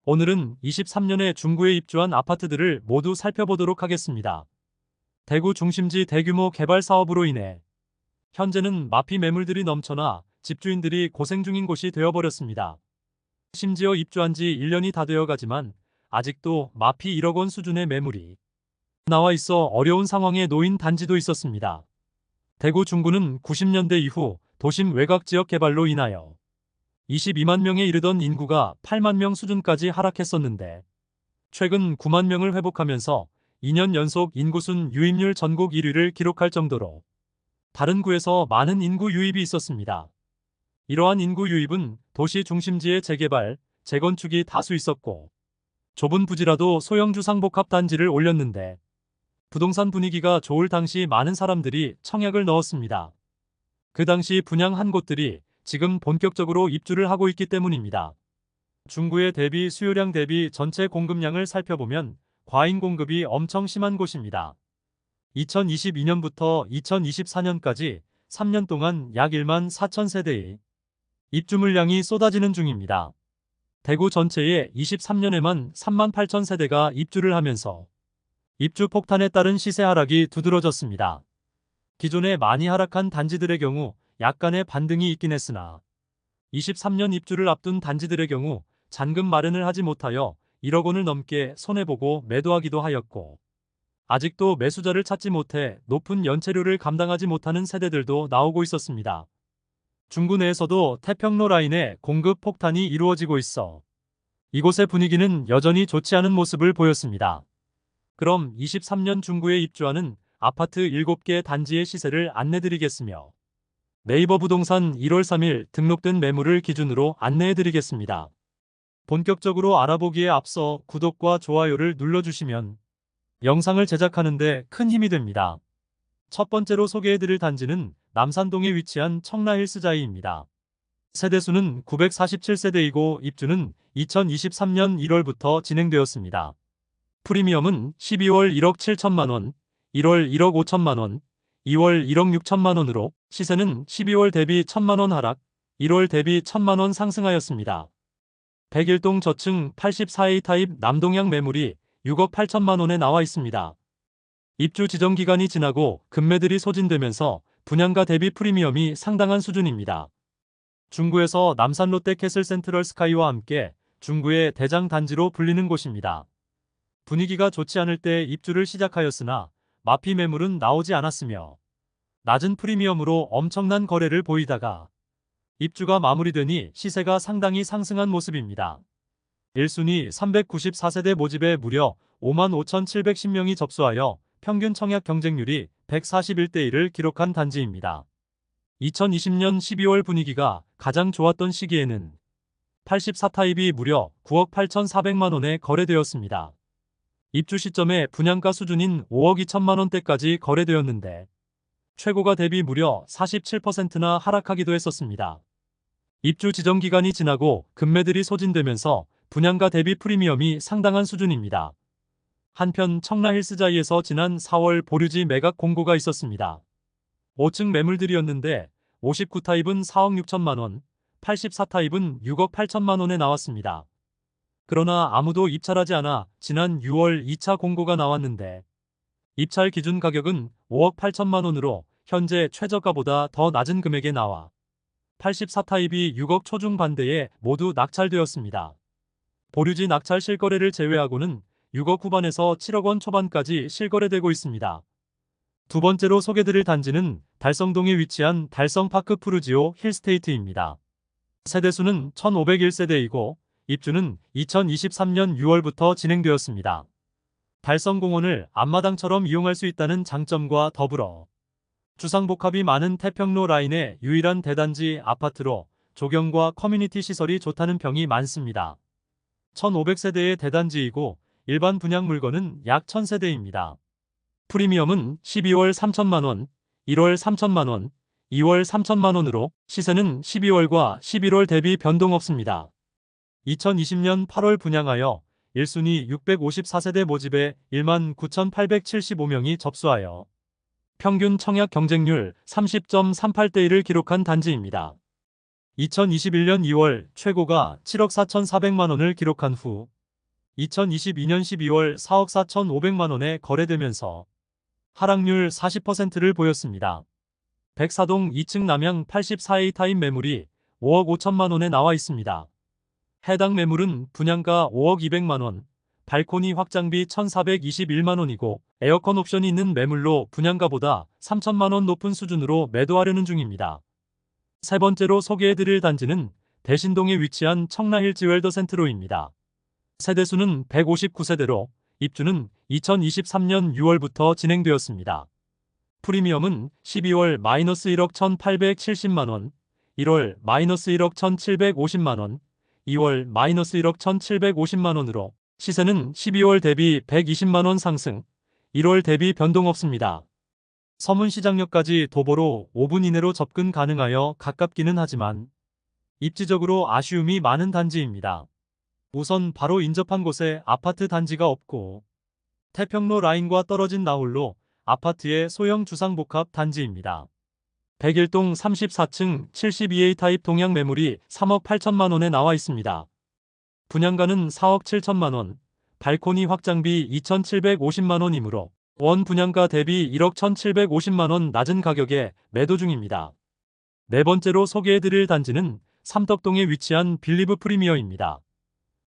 오늘은 23년에 중구에 입주한 아파트들을 모두 살펴보도록 하겠습니다. 대구 중심지 대규모 개발 사업으로 인해 현재는 마피 매물들이 넘쳐나 집주인들이 고생 중인 곳이 되어버렸습니다. 심지어 입주한 지 1년이 다 되어가지만 아직도 마피 1억 원 수준의 매물이 나와 있어 어려운 상황에 놓인 단지도 있었습니다. 대구 중구는 90년대 이후 도심 외곽 지역 개발로 인하여 22만 명에 이르던 인구가 8만 명 수준까지 하락했었는데 최근 9만 명을 회복하면서 2년 연속 인구순 유입률 전국 1위를 기록할 정도로 다른 구에서 많은 인구 유입이 있었습니다. 이러한 인구 유입은 도시 중심지의 재개발, 재건축이 다수 있었고 좁은 부지라도 소형주 상복합 단지를 올렸는데 부동산 분위기가 좋을 당시 많은 사람들이 청약을 넣었습니다. 그 당시 분양한 곳들이 지금 본격적으로 입주를 하고 있기 때문입니다. 중구의 대비 수요량 대비 전체 공급량을 살펴보면 과잉 공급이 엄청 심한 곳입니다. 2022년부터 2024년까지 3년 동안 약 1만 4천 세대의 입주 물량이 쏟아지는 중입니다. 대구 전체에 23년에만 3만 8천 세대가 입주를 하면서 입주 폭탄에 따른 시세 하락이 두드러졌습니다. 기존에 많이 하락한 단지들의 경우 약간의 반등이 있긴 했으나 23년 입주를 앞둔 단지들의 경우 잔금 마련을 하지 못하여 1억 원을 넘게 손해보고 매도하기도 하였고 아직도 매수자를 찾지 못해 높은 연체료를 감당하지 못하는 세대들도 나오고 있었습니다. 중구 내에서도 태평로 라인의 공급 폭탄이 이루어지고 있어 이곳의 분위기는 여전히 좋지 않은 모습을 보였습니다. 그럼 23년 중구에 입주하는 아파트 7개 단지의 시세를 안내드리겠으며 네이버 부동산 1월 3일 등록된 매물을 기준으로 안내해드리겠습니다. 본격적으로 알아보기에 앞서 구독과 좋아요를 눌러주시면 영상을 제작하는데 큰 힘이 됩니다. 첫 번째로 소개해드릴 단지는 남산동에 위치한 청라힐스자이입니다. 세대수는 947세대이고 입주는 2023년 1월부터 진행되었습니다. 프리미엄은 12월 1억 7천만원, 1월 1억 5천만원, 2월 1억 6천만원으로 시세는 12월 대비 1천만원 하락, 1월 대비 1천만원 상승하였습니다. 101동 저층 84A 타입 남동향 매물이 6억 8천만원에 나와 있습니다. 입주 지정 기간이 지나고 급매들이 소진되면서 분양가 대비 프리미엄이 상당한 수준입니다. 중구에서 남산 롯데캐슬 센트럴 스카이와 함께 중구의 대장 단지로 불리는 곳입니다. 분위기가 좋지 않을 때 입주를 시작하였으나 마피 매물은 나오지 않았으며 낮은 프리미엄으로 엄청난 거래를 보이다가 입주가 마무리되니 시세가 상당히 상승한 모습입니다. 1순위 394세대 모집에 무려 55,710명이 접수하여 평균 청약 경쟁률이 141대 1을 기록한 단지입니다. 2020년 12월 분위기가 가장 좋았던 시기에는 84타입이 무려 9억 8,400만원에 거래되었습니다. 입주 시점에 분양가 수준인 5억 2천만원대까지 거래되었는데 최고가 대비 무려 47%나 하락하기도 했었습니다. 입주 지정 기간이 지나고 급매들이 소진되면서 분양가 대비 프리미엄이 상당한 수준입니다. 한편 청라힐스자이에서 지난 4월 보류지 매각 공고가 있었습니다. 5층 매물들이었는데 59타입은 4억 6천만원, 84타입은 6억 8천만원에 나왔습니다. 그러나 아무도 입찰하지 않아 지난 6월 2차 공고가 나왔는데 입찰 기준 가격은 5억 8천만원으로 현재 최저가보다 더 낮은 금액에 나와 84타입이 6억 초중 반대에 모두 낙찰되었습니다. 보류지 낙찰 실거래를 제외하고는 6억 후반에서 7억 원 초반까지 실거래되고 있습니다. 두 번째로 소개드릴 단지는 달성동에 위치한 달성파크 푸르지오 힐스테이트입니다. 세대수는 1501세대이고 입주는 2023년 6월부터 진행되었습니다. 달성공원을 앞마당처럼 이용할 수 있다는 장점과 더불어 주상복합이 많은 태평로 라인의 유일한 대단지 아파트로 조경과 커뮤니티 시설이 좋다는 평이 많습니다. 1500세대의 대단지이고 일반 분양 물건은 약 1000세대입니다. 프리미엄은 12월 3천만원, 1월 3천만원, 2월 3천만원으로 시세는 12월과 11월 대비 변동 없습니다. 2020년 8월 분양하여 1순위 654세대 모집에 1만 9,875명이 접수하여 평균 청약 경쟁률 30.38대 1을 기록한 단지입니다. 2021년 2월 최고가 7억 4,400만 원을 기록한 후 2022년 12월 4억 4,500만 원에 거래되면서 하락률 40%를 보였습니다. 백사동 2층 남양 84A 타입 매물이 5억 5천만 원에 나와 있습니다. 해당 매물은 분양가 5억 200만 원, 발코니 확장비 1,421만 원이고 에어컨 옵션이 있는 매물로 분양가보다 3천만 원 높은 수준으로 매도하려는 중입니다. 세 번째로 소개해드릴 단지는 대신동에 위치한 청라힐즈 웰더센트로입니다. 세대수는 159세대로 입주는 2023년 6월부터 진행되었습니다. 프리미엄은 12월 -1억 1,870만원, 1월 -1억 1,750만원, 2월 -1억 1,750만원으로 시세는 12월 대비 120만원 상승, 1월 대비 변동 없습니다. 서문시장역까지 도보로 5분 이내로 접근 가능하여 가깝기는 하지만 입지적으로 아쉬움이 많은 단지입니다. 우선 바로 인접한 곳에 아파트 단지가 없고 태평로 라인과 떨어진 나홀로 아파트의 소형 주상복합 단지입니다. 101동 34층 72A 타입 동양 매물이 3억 8천만 원에 나와 있습니다. 분양가는 4억 7천만 원, 발코니 확장비 2,750만 원이므로 원 분양가 대비 1억 1,750만 원 낮은 가격에 매도 중입니다. 네 번째로 소개해드릴 단지는 삼덕동에 위치한 빌리브 프리미어입니다.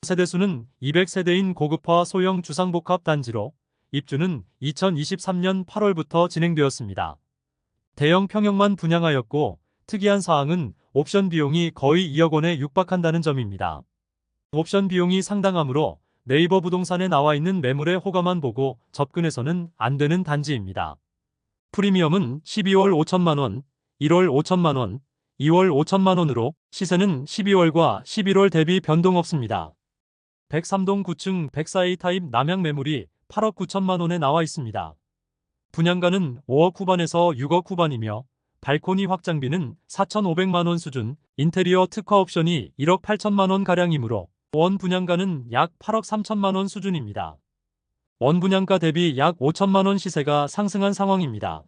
세대수는 200세대인 고급화 소형 주상복합 단지로 입주는 2023년 8월부터 진행되었습니다. 대형 평형만 분양하였고 특이한 사항은 옵션 비용이 거의 2억 원에 육박한다는 점입니다. 옵션 비용이 상당하므로 네이버 부동산에 나와 있는 매물의 호가만 보고 접근해서는 안 되는 단지입니다. 프리미엄은 12월 5천만 원, 1월 5천만 원, 2월 5천만 원으로 시세는 12월과 11월 대비 변동 없습니다. 103동 9층 104A 타입 남양 매물이 8억 9천만 원에 나와 있습니다. 분양가는 5억 후반에서 6억 후반이며 발코니 확장비는 4,500만 원 수준, 인테리어 특화 옵션이 1억 8천만 원 가량이므로 원 분양가는 약 8억 3천만 원 수준입니다. 원 분양가 대비 약 5천만 원 시세가 상승한 상황입니다.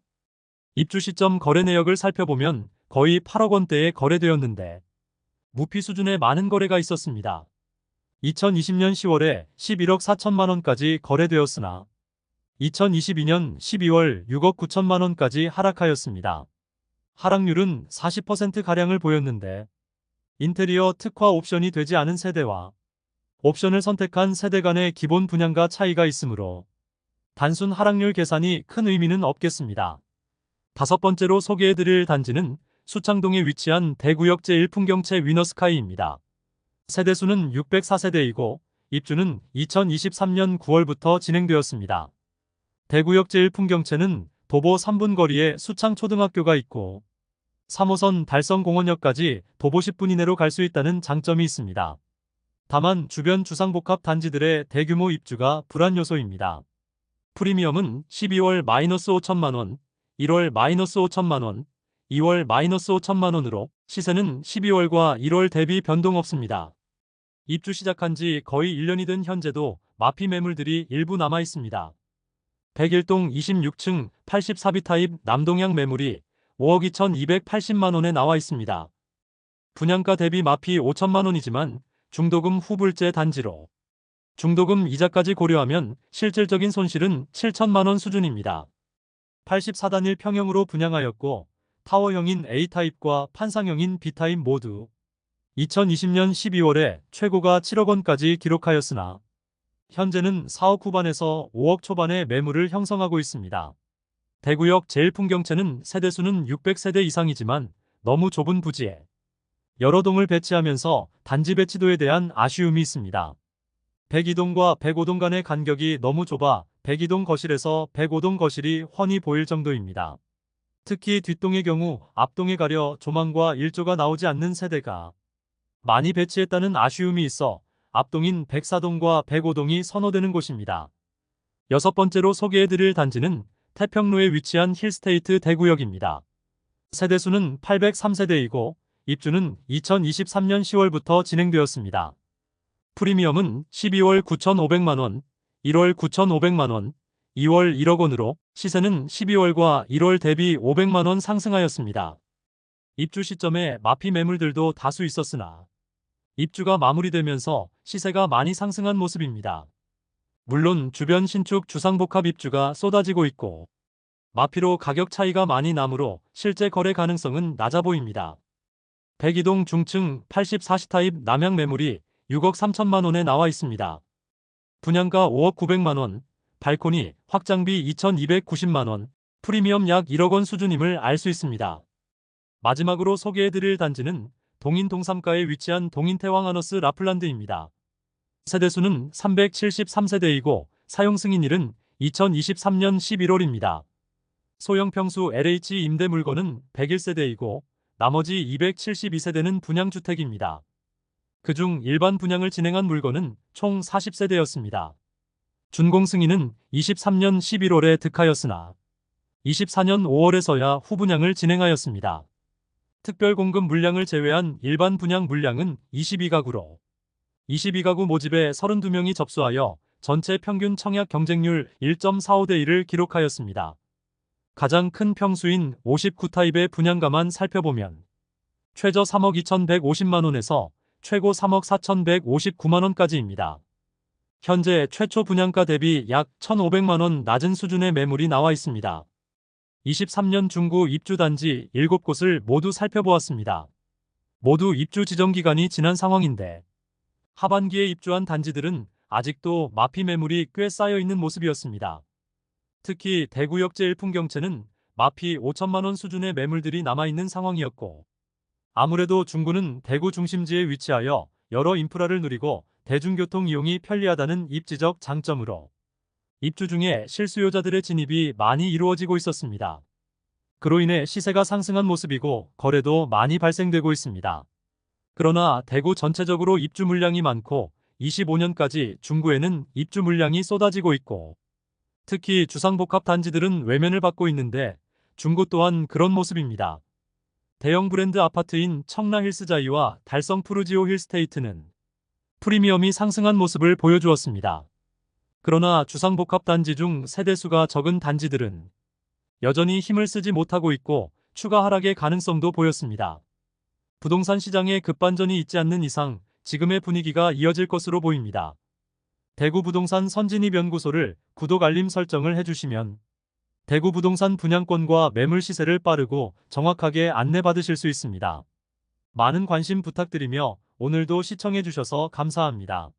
입주 시점 거래 내역을 살펴보면 거의 8억 원대에 거래되었는데 무피 수준의 많은 거래가 있었습니다. 2020년 10월에 11억 4천만 원까지 거래되었으나 2022년 12월 6억 9천만 원까지 하락하였습니다. 하락률은 40%가량을 보였는데 인테리어 특화 옵션이 되지 않은 세대와 옵션을 선택한 세대 간의 기본 분양가 차이가 있으므로 단순 하락률 계산이 큰 의미는 없겠습니다. 다섯 번째로 소개해드릴 단지는 수창동에 위치한 대구역 제1풍경채 위너스카이입니다. 세대수는 604세대이고 입주는 2023년 9월부터 진행되었습니다. 대구역 제1풍경채는 도보 3분 거리에 수창초등학교가 있고 3호선 달성공원역까지 도보 10분 이내로 갈 수 있다는 장점이 있습니다. 다만 주변 주상복합 단지들의 대규모 입주가 불안 요소입니다. 프리미엄은 12월 -5천만 원, 1월 -5천만 원, 2월 -5천만 원으로 시세는 12월과 1월 대비 변동 없습니다. 입주 시작한 지 거의 1년이 된 현재도 마피 매물들이 일부 남아 있습니다. 101동 26층 84B 타입 남동향 매물이 5억 2,280만 원에 나와 있습니다. 분양가 대비 마피 5천만 원이지만 중도금 후불제 단지로 중도금 이자까지 고려하면 실질적인 손실은 7천만 원 수준입니다. 84단일 평형으로 분양하였고 타워형인 A타입과 판상형인 B타입 모두 2020년 12월에 최고가 7억 원까지 기록하였으나 현재는 4억 후반에서 5억 초반의 매물을 형성하고 있습니다. 대구역 제1풍경채는 세대수는 600세대 이상이지만 너무 좁은 부지에 여러 동을 배치하면서 단지 배치도에 대한 아쉬움이 있습니다. 102동과 105동 간의 간격이 너무 좁아 102동 거실에서 105동 거실이 훤히 보일 정도입니다. 특히 뒷동의 경우 앞동에 가려 조망과 일조가 나오지 않는 세대가 많이 배치했다는 아쉬움이 있어 앞동인 104동과 105동이 선호되는 곳입니다. 여섯 번째로 소개해드릴 단지는 태평로에 위치한 힐스테이트 대구역입니다. 세대수는 803세대이고 입주는 2023년 10월부터 진행되었습니다. 프리미엄은 12월 9,500만원, 1월 9,500만원, 2월 1억 원으로 시세는 12월과 1월 대비 500만원 상승하였습니다. 입주 시점에 마피 매물들도 다수 있었으나 입주가 마무리되면서 시세가 많이 상승한 모습입니다. 물론 주변 신축 주상복합 입주가 쏟아지고 있고 마피로 가격 차이가 많이 나므로 실제 거래 가능성은 낮아 보입니다. 백이동 중층 84시 타입 남양 매물이 6억 3천만 원에 나와 있습니다. 분양가 5억 900만 원, 발코니, 확장비 2,290만 원, 프리미엄 약 1억 원 수준임을 알 수 있습니다. 마지막으로 소개해드릴 단지는 동인 동삼가에 위치한 동인태왕하너스 라플란드입니다. 세대수는 373세대이고 사용 승인일은 2023년 11월입니다. 소형 평수 LH 임대 물건은 101세대이고 나머지 272세대는 분양주택입니다. 그중 일반 분양을 진행한 물건은 총 40세대였습니다. 준공 승인은 23년 11월에 득하였으나 24년 5월에서야 후분양을 진행하였습니다. 특별 공급 물량을 제외한 일반 분양 물량은 22가구로 22가구 모집에 32명이 접수하여 전체 평균 청약 경쟁률 1.45대 1을 기록하였습니다. 가장 큰 평수인 59타입의 분양가만 살펴보면 최저 3억 2,150만 원에서 최고 3억 4,159만 원까지입니다. 현재 최초 분양가 대비 약 1,500만 원 낮은 수준의 매물이 나와 있습니다. 23년 중구 입주 단지 7곳을 모두 살펴보았습니다. 모두 입주 지정 기간이 지난 상황인데 하반기에 입주한 단지들은 아직도 마피 매물이 꽤 쌓여 있는 모습이었습니다. 특히 대구역 제1풍경채는 마피 5천만 원 수준의 매물들이 남아있는 상황이었고 아무래도 중구는 대구 중심지에 위치하여 여러 인프라를 누리고 대중교통 이용이 편리하다는 입지적 장점으로 입주 중에 실수요자들의 진입이 많이 이루어지고 있었습니다. 그로 인해 시세가 상승한 모습이고 거래도 많이 발생되고 있습니다. 그러나 대구 전체적으로 입주 물량이 많고 25년까지 중구에는 입주 물량이 쏟아지고 있고 특히 주상복합 단지들은 외면을 받고 있는데 중구 또한 그런 모습입니다. 대형 브랜드 아파트인 청라힐스자이와 달성 푸르지오 힐스테이트는 프리미엄이 상승한 모습을 보여주었습니다. 그러나 주상복합 단지 중 세대수가 적은 단지들은 여전히 힘을 쓰지 못하고 있고 추가 하락의 가능성도 보였습니다. 부동산 시장에 급반전이 있지 않는 이상 지금의 분위기가 이어질 것으로 보입니다. 대구 부동산 선진입 연구소를 구독 알림 설정을 해주시면 대구 부동산 분양권과 매물 시세를 빠르고 정확하게 안내받으실 수 있습니다. 많은 관심 부탁드리며 오늘도 시청해주셔서 감사합니다.